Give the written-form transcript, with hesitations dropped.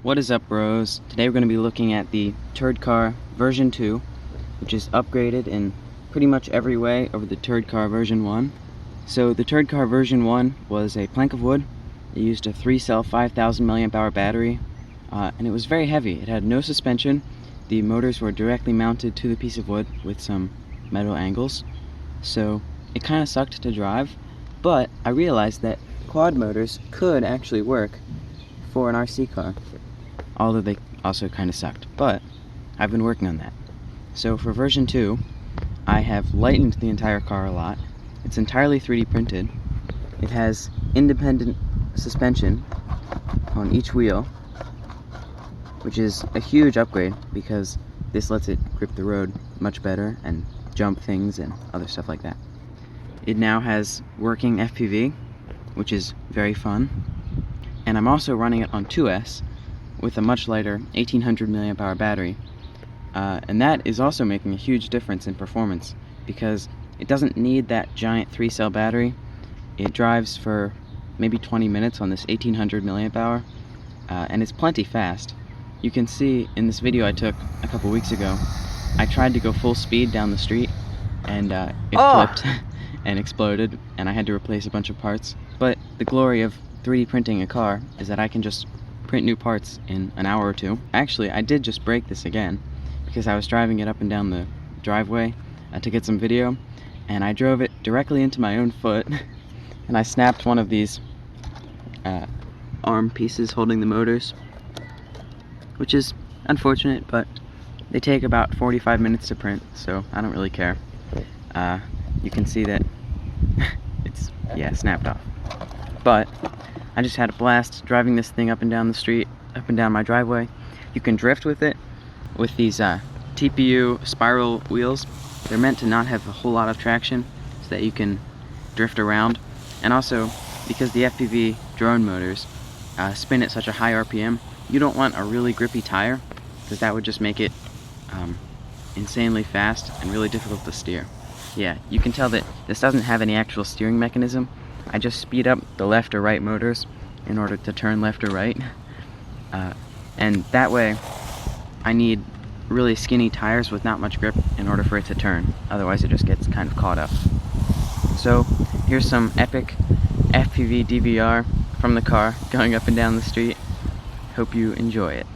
What is up, bros? Today we're going to be looking at the Tyrdcar version 2, which is upgraded in pretty much every way over the Tyrdcar version 1. So the Tyrdcar version 1 was a plank of wood. It used a 3-cell 5,000 mAh battery, and it was very heavy. It had no suspension. The motors were directly mounted to the piece of wood with some metal angles. So it kind of sucked to drive, but I realized that quad motors could actually work for an RC car, although they also kind of sucked, but I've been working on that. So for version 2, I have lightened the entire car a lot. It's entirely 3D printed. It has independent suspension on each wheel, which is a huge upgrade because this lets it grip the road much better and jump things and other stuff like that. It now has working FPV, which is very fun, and I'm also running it on 2S with a much lighter 1800 mAh battery, and that is also making a huge difference in performance because it doesn't need that giant 3-cell battery. It drives for maybe 20 minutes on this 1800 mAh, and it's plenty fast. You can see in this video I took a couple weeks ago, I tried to go full speed down the street and it flipped and exploded, and I had to replace a bunch of parts. But the glory of 3D printing a car is that I can just print new parts in an hour or two. Actually, I did just break this again because I was driving it up and down the driveway to get some video, and I drove it directly into my own foot and I snapped one of these arm pieces holding the motors, which is unfortunate, but they take about 45 minutes to print, so I don't really care. You can see that it's, snapped off. But I just had a blast driving this thing up and down the street, up and down my driveway. You can drift with it with these TPU spiral wheels. They're meant to not have a whole lot of traction so that you can drift around. And also, because the FPV drone motors spin at such a high RPM, you don't want a really grippy tire because that would just make it insanely fast and really difficult to steer. Yeah, you can tell that this doesn't have any actual steering mechanism. I just speed up the left or right motors in order to turn left or right. And that way, I need really skinny tires with not much grip in order for it to turn. Otherwise, it just gets kind of caught up. So, here's some epic FPV DVR from the car going up and down the street. Hope you enjoy it.